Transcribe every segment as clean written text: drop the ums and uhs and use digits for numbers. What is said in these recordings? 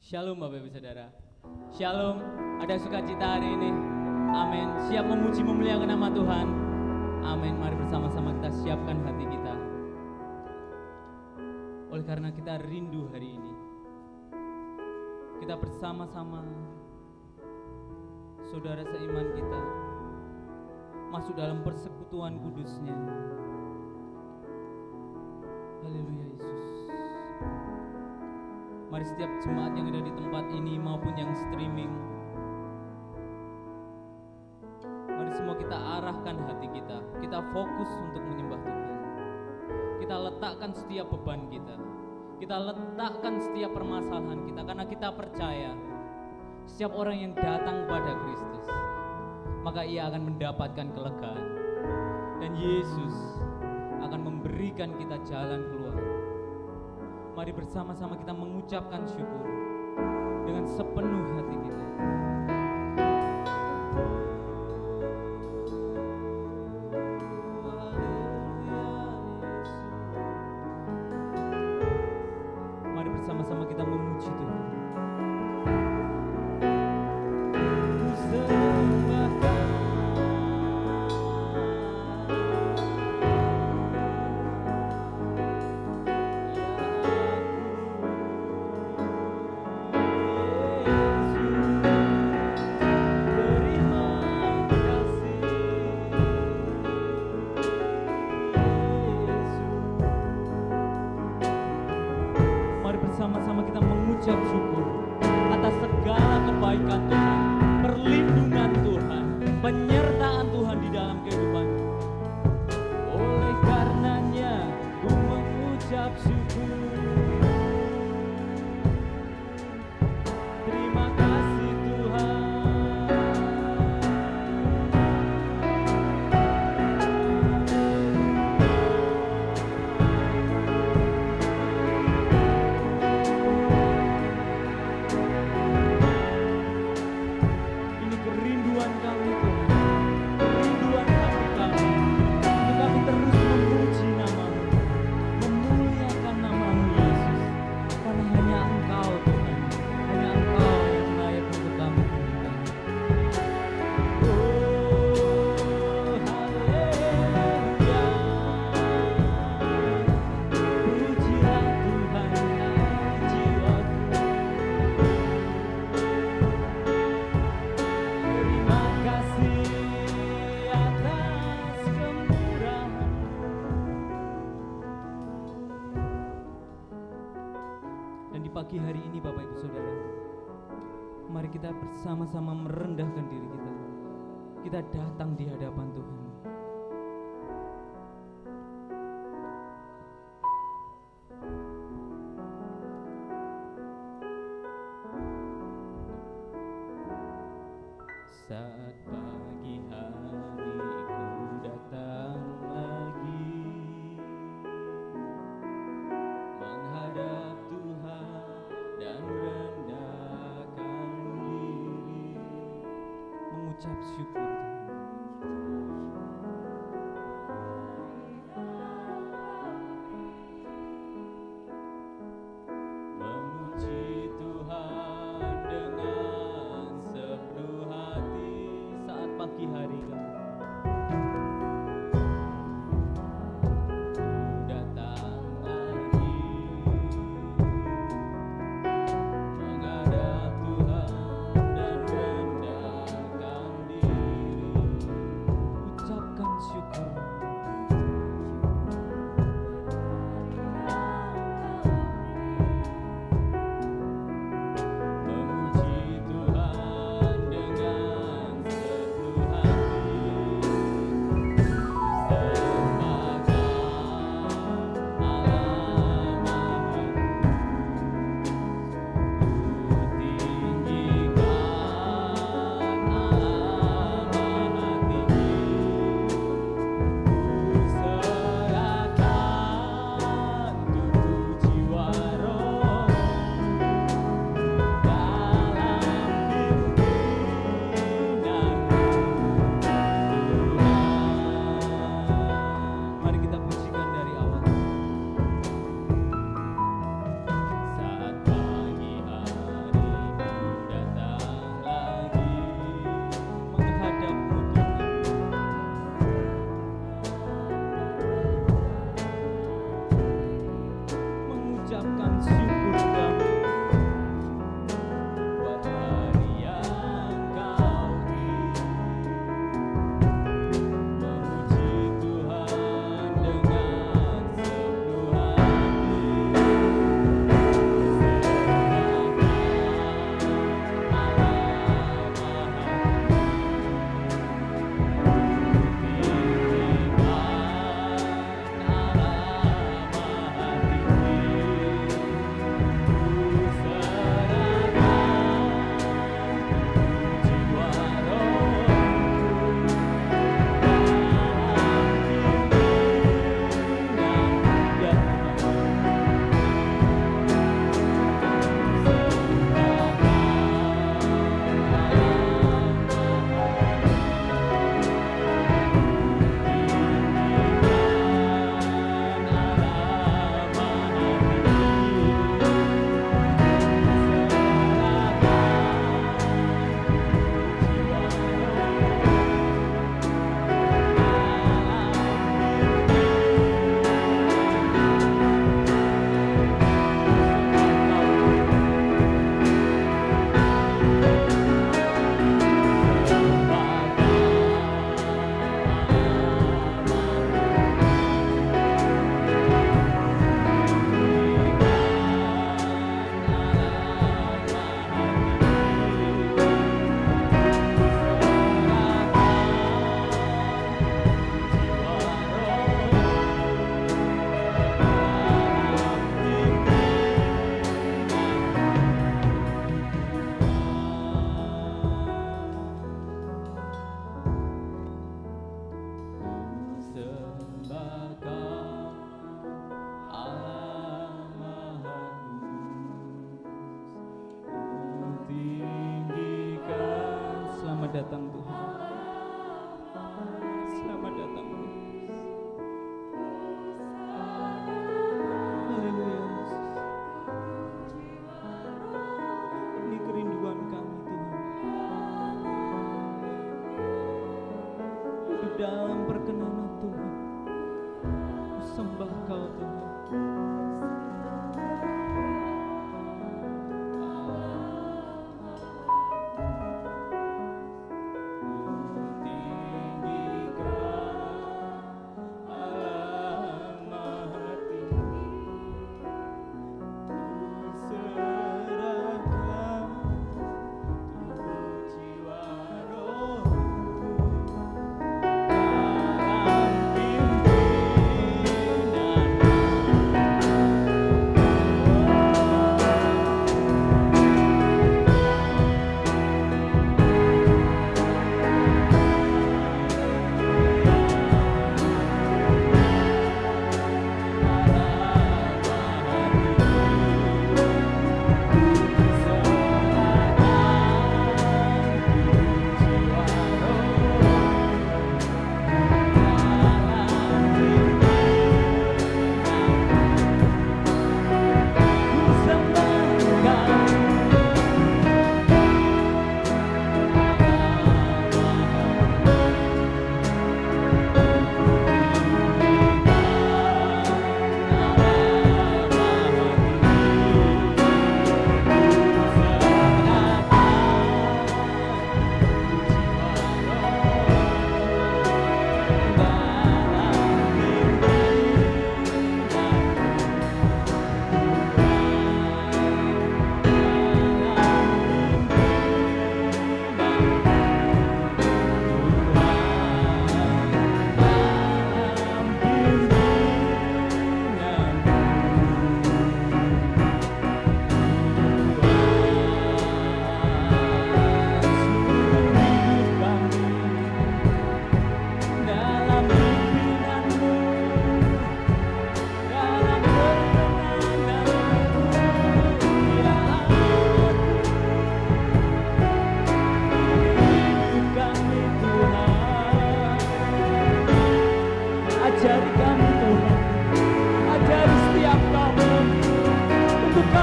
Shalom Bapak Ibu Saudara. Shalom, ada sukacita hari ini. Amin. Siap memuji memuliakan nama Tuhan. Amin. Mari bersama-sama kita siapkan hati kita. Oleh karena kita rindu hari ini, kita bersama-sama saudara seiman kita masuk dalam persekutuan kudusnya. Haleluya Yesus. Mari setiap jemaat yang ada di tempat ini maupun yang streaming, mari semua kita arahkan hati kita. Kita fokus untuk menyembah Tuhan. Kita letakkan setiap beban kita. Kita letakkan setiap permasalahan kita, karena kita percaya setiap orang yang datang kepada Kristus, maka ia akan mendapatkan kelegaan. Dan Yesus akan memberikan kita jalan keluar. Mari bersama-sama kita mengucapkan syukur dengan sepenuh hati kita. Mari bersama-sama kita memuji Tuhan. Sama-sama kita mengucap syukur atas segala kebaikan Tuhan, perlindungan Tuhan, penyertaan Tuhan di dalam kehidupan. Oleh karenanya ku mengucap syukur. Terima kasih Tuhan. Pagi hari ini Bapak Ibu Saudara, mari kita bersama-sama merendahkan diri kita. Kita datang di hadapan Tuhan. Saat pagi hari ku datang lagi menghadap dan rendahkan diri, mengucap syukur. Memuji Tuhan dengan sepenuh hati.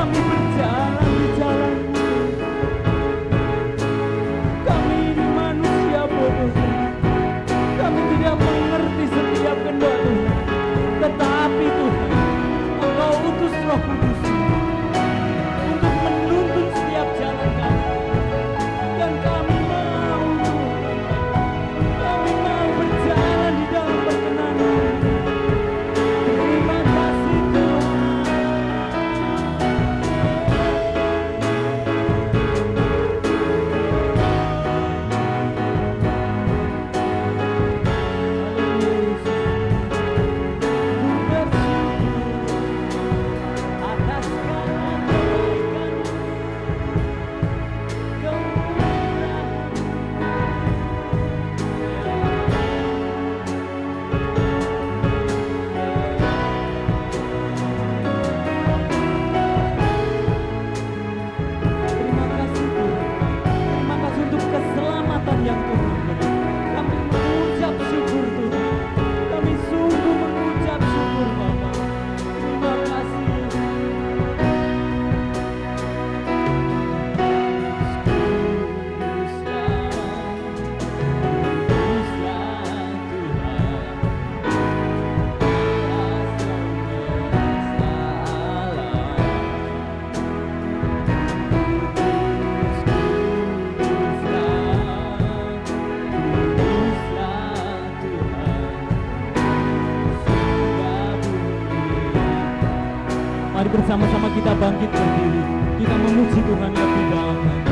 kami berjalan di jalan-Mu. Kami ini manusia bodoh, kami tidak mengerti setiap kehendak Tuhan. Tetapi Tuhan, Engkau utus Roh Kudus untuk menuntun setiap jalan kami. Dan kami mau Tuhan, kami mau berjalan di dalam perkenan-Mu. Terima kasih Tuhan. Atas segala kebaikan, kemurahan, terima kasih Tuhan. Terima kasih untuk keselamatan yang Tuhan beri. Kami mengucap syukur Tuhan. Kami sungguh mengucap syukur Bapa. Terima kasih Yesus. Mari bersama-sama kita bangkit berdiri. Kita memuji Tuhan lebih dalam lagi.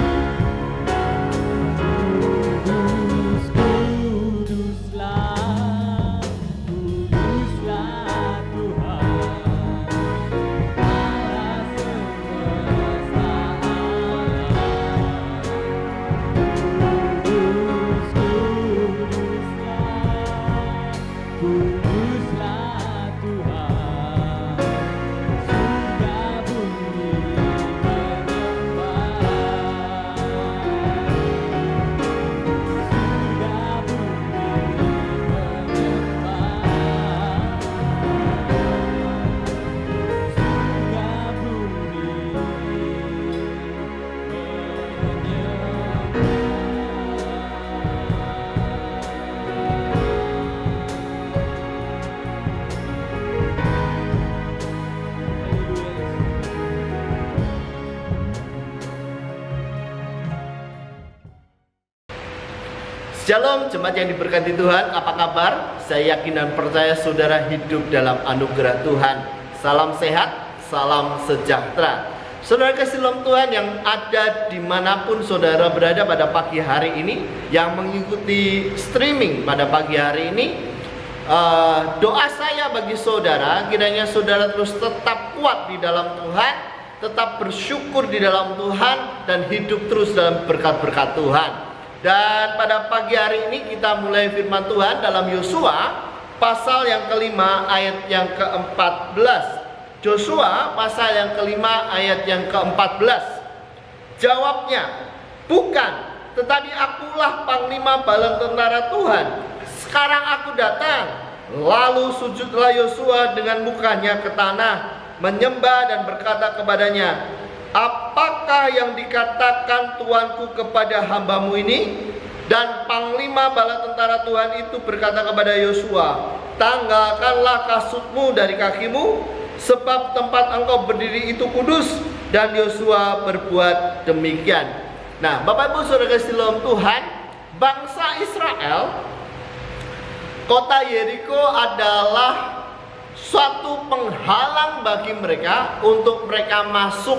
Kudus, kuduslah, kuduslah Tuhan, Allah semesta alam. Kudus, kuduslah, kuduslah Tuhan. Surga bumi menyembah. Shalom jemaat yang diberkati Tuhan, apa kabar? Saya yakin dan percaya saudara hidup dalam anugerah Tuhan. Salam sehat, salam sejahtera. Saudara kasih dalam Tuhan yang ada dimanapun saudara berada pada pagi hari ini, yang mengikuti streaming pada pagi hari ini, doa saya bagi saudara, kiranya saudara terus tetap kuat di dalam Tuhan, tetap bersyukur di dalam Tuhan, dan hidup terus dalam berkat-berkat Tuhan. Dan pada pagi hari ini kita mulai firman Tuhan dalam Yosua pasal yang kelima ayat yang ke-14. Yosua pasal yang kelima ayat yang ke-14. Jawabnya, bukan, tetapi akulah panglima bala tentara Tuhan. Sekarang aku datang. Lalu sujudlah Yosua dengan mukanya ke tanah, menyembah dan berkata kepadanya, apakah yang dikatakan Tuanku kepada hambamu ini? Dan panglima bala tentara Tuhan itu berkata kepada Yosua, tanggalkanlah kasutmu dari kakimu, sebab tempat engkau berdiri itu kudus. Dan Yosua berbuat demikian. Nah, Bapak Ibu Saudara kasih dalam Tuhan, bangsa Israel, kota Yeriko adalah suatu penghalang bagi mereka untuk mereka masuk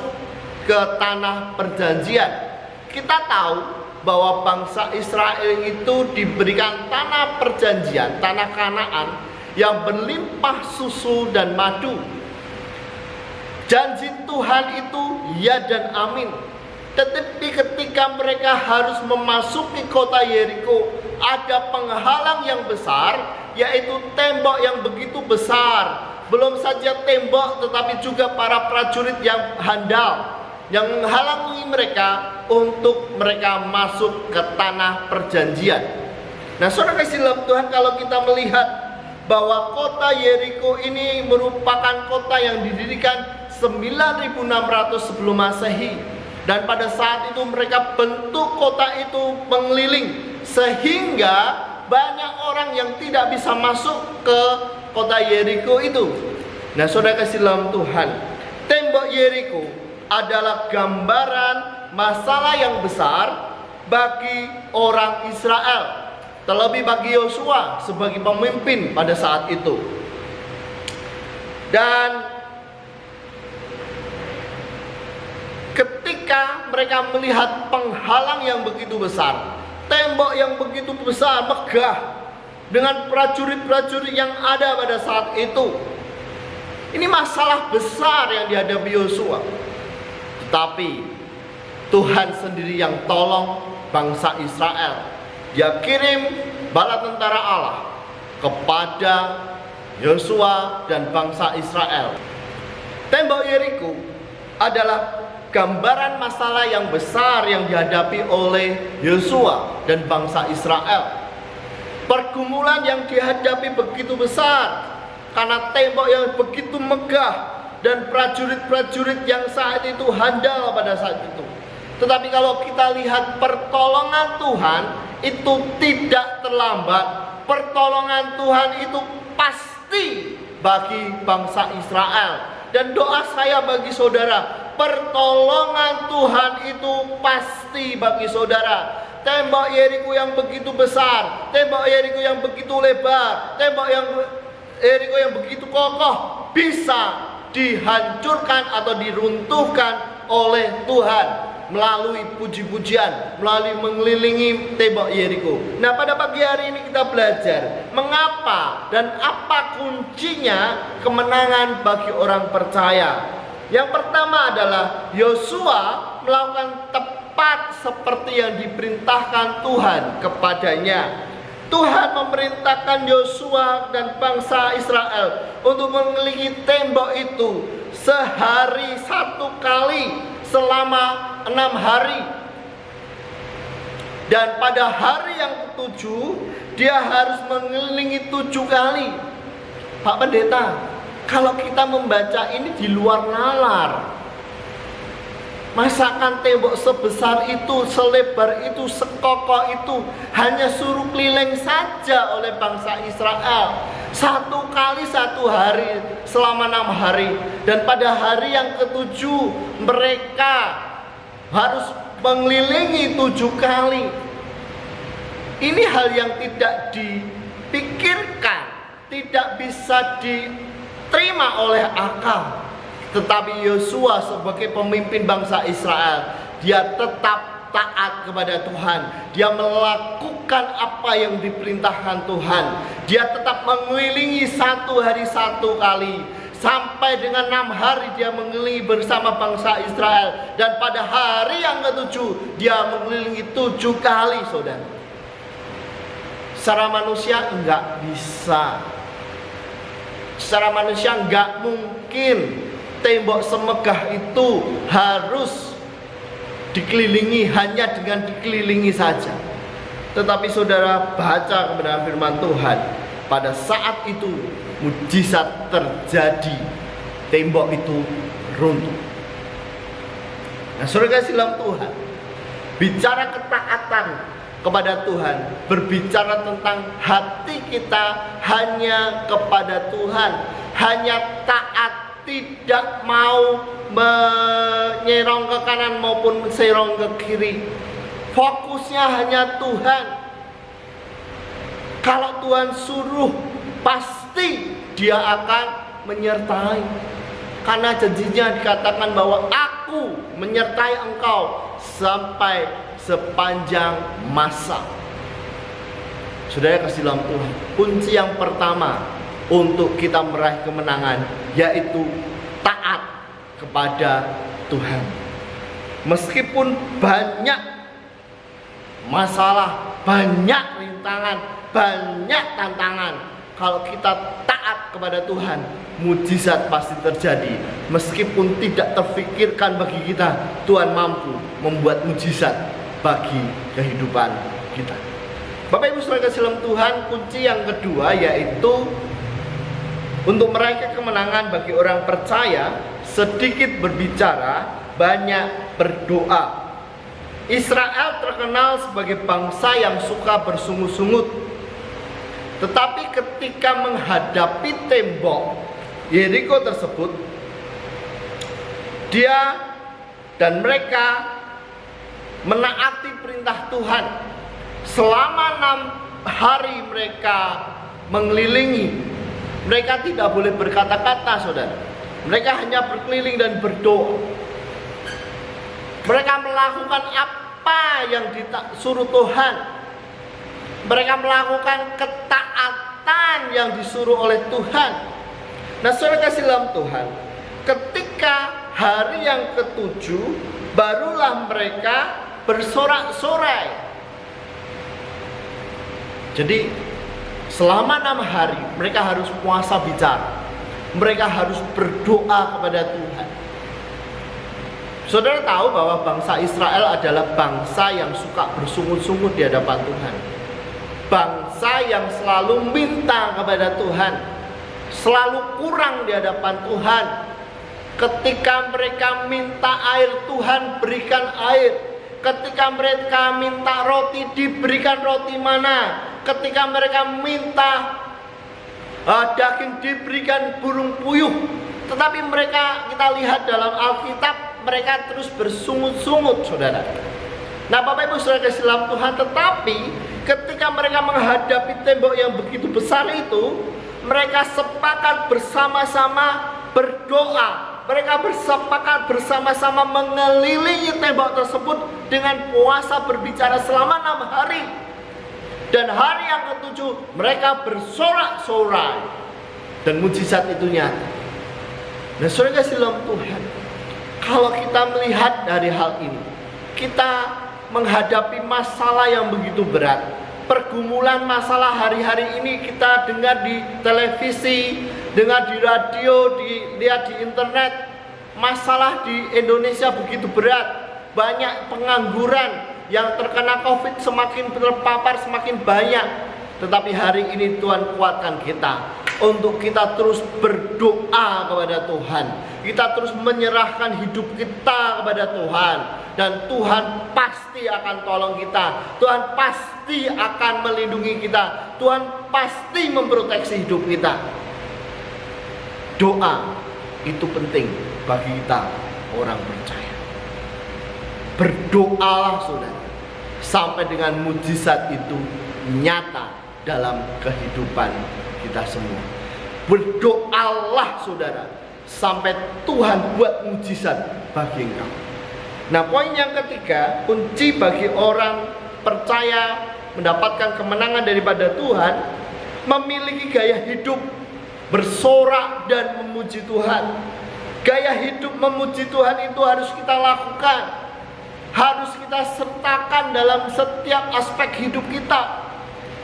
ke tanah perjanjian. Kita tahu bahwa bangsa Israel itu diberikan tanah perjanjian, tanah Kanaan yang berlimpah susu dan madu. Janji Tuhan itu ya dan amin. Tetapi ketika mereka harus memasuki kota Yeriko, ada penghalang yang besar, yaitu tembok yang begitu besar. Belum saja tembok, tetapi juga para prajurit yang handal yang menghalangi mereka untuk mereka masuk ke tanah perjanjian. Nah, saudara kasih dalam Tuhan, kalau kita melihat bahwa kota Yeriko ini merupakan kota yang didirikan 9600 sebelum Masehi. Dan pada saat itu mereka bentuk kota itu mengeliling, sehingga banyak orang yang tidak bisa masuk ke kota Yeriko itu. Nah, saudara kasih dalam Tuhan, tembok Yeriko adalah gambaran masalah yang besar bagi orang Israel, terlebih bagi Yosua sebagai pemimpin pada saat itu. Dan ketika mereka melihat penghalang yang begitu besar, tembok yang begitu besar, megah, dengan prajurit-prajurit yang ada pada saat itu, ini masalah besar yang dihadapi Yosua. Tetapi Tuhan sendiri yang tolong bangsa Israel. Dia kirim bala tentara Allah kepada Yosua dan bangsa Israel. Tembok Yeriko adalah gambaran masalah yang besar yang dihadapi oleh Yosua dan bangsa Israel. Pergumulan yang dihadapi begitu besar karena tembok yang begitu megah dan prajurit-prajurit yang saat itu handal pada saat itu. Tetapi kalau kita lihat pertolongan Tuhan itu tidak terlambat. Pertolongan Tuhan itu pasti bagi bangsa Israel. Dan doa saya bagi saudara, pertolongan Tuhan itu pasti bagi saudara. Tembok Yeriko yang begitu besar, tembok Yeriko yang begitu lebar, tembok Yeriko yang begitu kokoh bisa dihancurkan atau diruntuhkan oleh Tuhan melalui puji-pujian, melalui mengelilingi tembok Yeriko. Nah, pada pagi hari ini kita belajar mengapa dan apa kuncinya kemenangan bagi orang percaya. Yang pertama adalah Yosua melakukan tepat seperti yang diperintahkan Tuhan kepadanya. Tuhan memerintahkan Yosua dan bangsa Israel untuk mengelilingi tembok itu sehari 1 kali selama 6 hari. Dan pada hari yang ke-7 dia harus mengelilingi 7 kali. Pak Pendeta, kalau kita membaca ini di luar nalar, masakan tembok sebesar itu, selebar itu, sekokoh itu hanya suruh keliling saja oleh bangsa Israel 1 kali 1 hari selama 6 hari. Dan pada hari yang ke-7 mereka harus mengelilingi 7 kali. Ini hal yang tidak dipikirkan, tidak bisa diterima oleh akal. Tetapi Yosua sebagai pemimpin bangsa Israel, dia tetap taat kepada Tuhan. Dia melakukan apa yang diperintahkan Tuhan. Dia tetap mengelilingi 1 hari 1 kali. Sampai dengan 6 hari dia mengelilingi bersama bangsa Israel. Dan pada hari yang ke-7 dia mengelilingi 7 kali, saudara. Secara manusia enggak bisa. Secara manusia enggak mungkin tembok semegah itu harus dikelilingi hanya dengan dikelilingi saja. Tetapi saudara baca kebenaran firman Tuhan, pada saat itu mujizat terjadi, tembok itu runtuh. Nah, saudara kasih dalam Tuhan, bicara ketaatan kepada Tuhan, berbicara tentang hati kita hanya kepada Tuhan, hanya taat, tidak mau menyerong ke kanan maupun menserong ke kiri. Fokusnya hanya Tuhan. Kalau Tuhan suruh, pasti Dia akan menyertai. Karena janjinya dikatakan bahwa aku menyertai engkau sampai sepanjang masa. Saudara kasih dalam Tuhan, kunci yang pertama untuk kita meraih kemenangan yaitu taat kepada Tuhan. Meskipun banyak masalah, banyak rintangan, banyak tantangan, kalau kita taat kepada Tuhan, mujizat pasti terjadi. Meskipun tidak terfikirkan bagi kita, Tuhan mampu membuat mujizat bagi kehidupan kita. Bapak Ibu saudara kasih dalam Tuhan, kunci yang kedua yaitu Untuk meraih kemenangan bagi orang percaya, sedikit berbicara, banyak berdoa. Israel terkenal sebagai bangsa yang suka bersungut-sungut. Tetapi ketika menghadapi tembok Yeriko tersebut, dia dan mereka menaati perintah Tuhan. Selama 6 hari mereka mengelilingi, mereka tidak boleh berkata-kata, saudara. Mereka hanya berkeliling dan berdoa. Mereka melakukan apa yang disuruh Tuhan. Mereka melakukan ketaatan yang disuruh oleh Tuhan. Nah, saudara kasih dalam Tuhan, ketika hari yang ke-7, barulah mereka bersorak-sorai. Jadi selama 6 hari mereka harus puasa bicara. Mereka harus berdoa kepada Tuhan. Saudara tahu bahwa bangsa Israel adalah bangsa yang suka bersungut-sungut di hadapan Tuhan. Bangsa yang selalu minta kepada Tuhan, selalu kurang di hadapan Tuhan. Ketika mereka minta air, Tuhan berikan air. Ketika mereka minta roti, diberikan roti mana. Ketika mereka minta daging, diberikan burung puyuh. Tetapi mereka, kita lihat dalam Alkitab, mereka terus bersungut-sungut, saudara. Nah, Bapak Ibu saudara kasih dalam Tuhan, tetapi ketika mereka menghadapi tembok yang begitu besar itu, mereka sepakat bersama-sama berdoa. Mereka bersepakat bersama-sama mengelilingi tembok tersebut dengan puasa berbicara selama 6 hari. Dan hari yang ke-7 mereka bersorak-sorai. Dan mujizat itu nyata. Nah, saudara kasih dalam Tuhan, kalau kita melihat dari hal ini, kita menghadapi masalah yang begitu berat. Pergumulan masalah hari-hari ini kita dengar di televisi, dengar di radio, lihat di internet. Masalah di Indonesia begitu berat. Banyak pengangguran, yang terkena COVID semakin terpapar semakin banyak. Tetapi hari ini Tuhan kuatkan kita untuk kita terus berdoa kepada Tuhan. Kita terus menyerahkan hidup kita kepada Tuhan. Dan Tuhan pasti akan tolong kita. Tuhan pasti akan melindungi kita. Tuhan pasti memproteksi hidup kita. Doa itu penting bagi kita orang percaya. Berdoalah saudara, sampai dengan mujizat itu nyata dalam kehidupan kita semua. Berdoalah saudara, sampai Tuhan buat mujizat bagi engkau. Nah, poin yang ketiga, kunci bagi orang percaya mendapatkan kemenangan daripada Tuhan, memiliki gaya hidup bersorak dan memuji Tuhan. Gaya hidup memuji Tuhan itu harus kita lakukan, harus kita sertakan dalam setiap aspek hidup kita.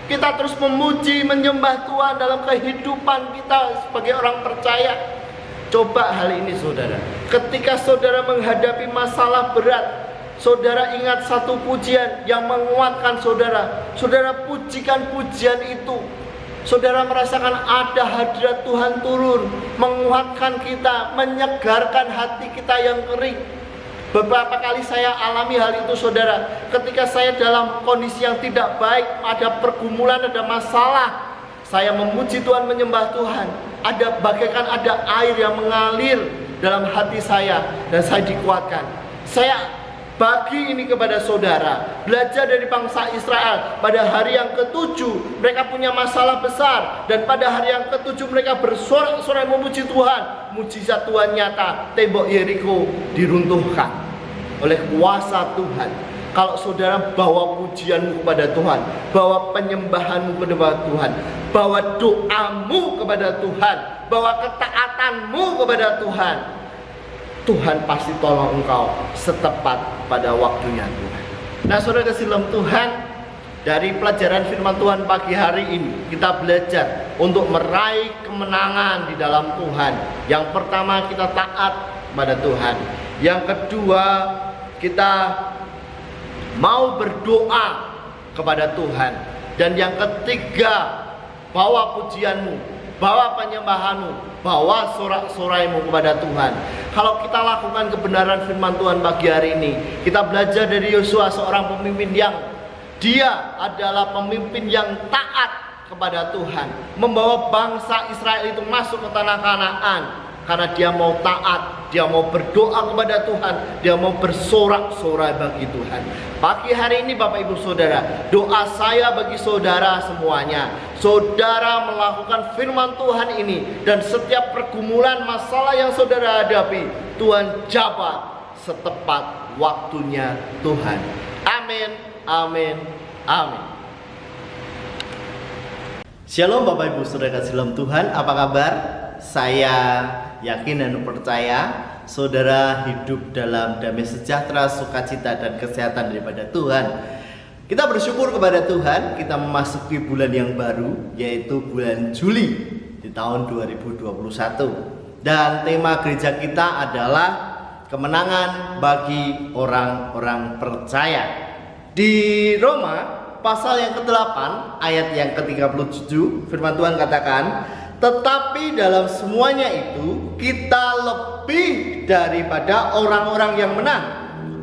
Kita terus memuji, menyembah Tuhan dalam kehidupan kita sebagai orang percaya. Coba hal ini saudara, ketika saudara menghadapi masalah berat, saudara ingat satu pujian yang menguatkan saudara. Saudara pujikan pujian itu. Saudara merasakan ada hadirat Tuhan turun, menguatkan kita, menyegarkan hati kita yang kering. Beberapa kali saya alami hal itu saudara. Ketika saya dalam kondisi yang tidak baik, ada pergumulan, ada masalah, saya memuji Tuhan, menyembah Tuhan. Ada bagaikan ada air yang mengalir dalam hati saya dan saya dikuatkan. Saya bagi ini kepada saudara. Belajar dari bangsa Israel. Pada hari yang ke-7 mereka punya masalah besar, dan pada hari yang ke-7 mereka bersorak-sorai memuji Tuhan. Mujizat Tuhan nyata. Tembok Yeriko diruntuhkan oleh kuasa Tuhan. Kalau saudara bawa pujianmu kepada Tuhan, bawa penyembahanmu kepada Tuhan, bawa doamu kepada Tuhan, bawa ketaatanmu kepada Tuhan, Tuhan pasti tolong engkau setepat pada waktunya Tuhan. Nah saudara kasih dalam Tuhan, dari pelajaran firman Tuhan pagi hari ini kita belajar untuk meraih kemenangan di dalam Tuhan. Yang pertama, kita taat kepada Tuhan. Yang kedua, kita mau berdoa kepada Tuhan. Dan yang ketiga, bawa pujianmu bawa penyembahanmu, bawa sorak-soraimu kepada Tuhan. Kalau kita lakukan kebenaran firman Tuhan pagi hari ini, kita belajar dari Yosua, seorang pemimpin yang dia adalah pemimpin yang taat kepada Tuhan, membawa bangsa Israel itu masuk ke tanah Kanaan karena dia mau taat, dia mau berdoa kepada Tuhan, dia mau bersorak-sorai bagi Tuhan. Pagi hari ini Bapak Ibu Saudara, doa saya bagi saudara semuanya, saudara melakukan firman Tuhan ini, dan setiap pergumulan masalah yang saudara hadapi, Tuhan jawab setepat waktunya Tuhan. Amin, amin, amin. Shalom Bapak Ibu Saudara kasih dalam Tuhan, apa kabar? Saya yakin dan percaya saudara hidup dalam damai sejahtera, sukacita dan kesehatan daripada Tuhan. Kita bersyukur kepada Tuhan, kita memasuki bulan yang baru, yaitu bulan Juli di tahun 2021. Dan tema gereja kita adalah kemenangan bagi orang-orang percaya. Di Roma pasal yang ke-8 ayat yang ke-37, firman Tuhan katakan, tetapi dalam semuanya itu kita lebih daripada orang-orang yang menang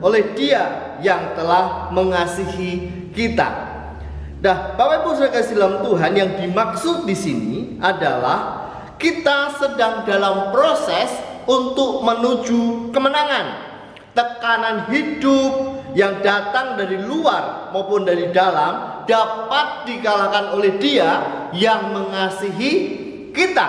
oleh Dia yang telah mengasihi kita. Nah, Bapak Ibu Saudara kasih dalam Tuhan, yang dimaksud di sini adalah kita sedang dalam proses untuk menuju kemenangan. Tekanan hidup yang datang dari luar maupun dari dalam dapat dikalahkan oleh Dia yang mengasihi kita.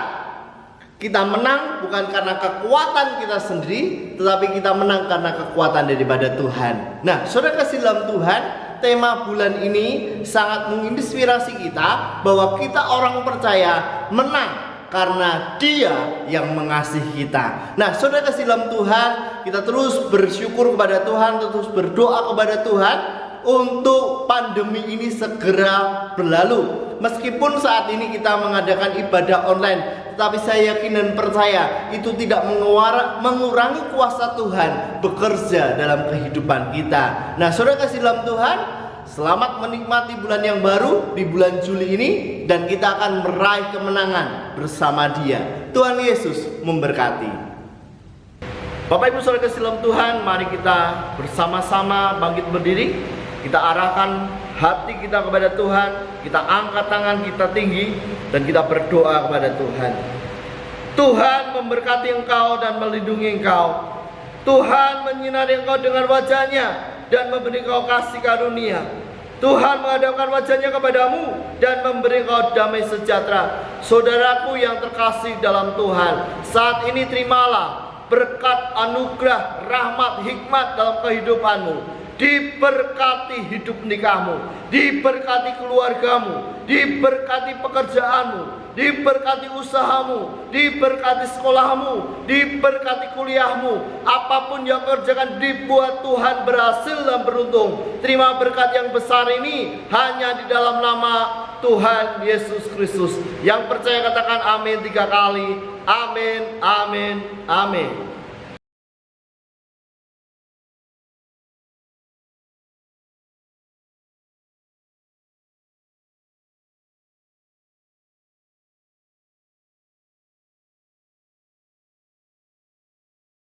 Kita menang bukan karena kekuatan kita sendiri, tetapi kita menang karena kekuatan daripada Tuhan. Nah, saudara kasih dalam Tuhan, tema bulan ini sangat menginspirasi kita bahwa kita orang percaya menang karena Dia yang mengasihi kita. Nah, saudara kasih dalam Tuhan, kita terus bersyukur kepada Tuhan, terus berdoa kepada Tuhan untuk pandemi ini segera berlalu. Meskipun saat ini kita mengadakan ibadah online, tetapi saya yakin dan percaya itu tidak mengurangi kuasa Tuhan bekerja dalam kehidupan kita. Nah, saudara kasih dalam Tuhan, selamat menikmati bulan yang baru di bulan Juli ini, dan kita akan meraih kemenangan bersama Dia. Tuhan Yesus memberkati. Bapak Ibu Saudara kasih dalam Tuhan, mari kita bersama-sama bangkit berdiri. Kita arahkan hati kita kepada Tuhan, kita angkat tangan kita tinggi, dan kita berdoa kepada Tuhan. Tuhan memberkati engkau dan melindungi engkau. Tuhan menyinari engkau dengan wajah-Nya dan memberi kau kasih karunia. Tuhan menghadapkan wajah-Nya kepadamu dan memberi kau damai sejahtera. Saudaraku yang terkasih dalam Tuhan, saat ini terimalah berkat, anugerah, rahmat, hikmat dalam kehidupanmu. Diberkati hidup nikahmu, diberkati keluargamu, diberkati pekerjaanmu, diberkati usahamu, diberkati sekolahmu, diberkati kuliahmu. Apapun yang kerjakan dibuat Tuhan berhasil dan beruntung. Terima berkat yang besar ini hanya di dalam nama Tuhan Yesus Kristus. Yang percaya katakan amin 3 kali. Amin, amin, amin.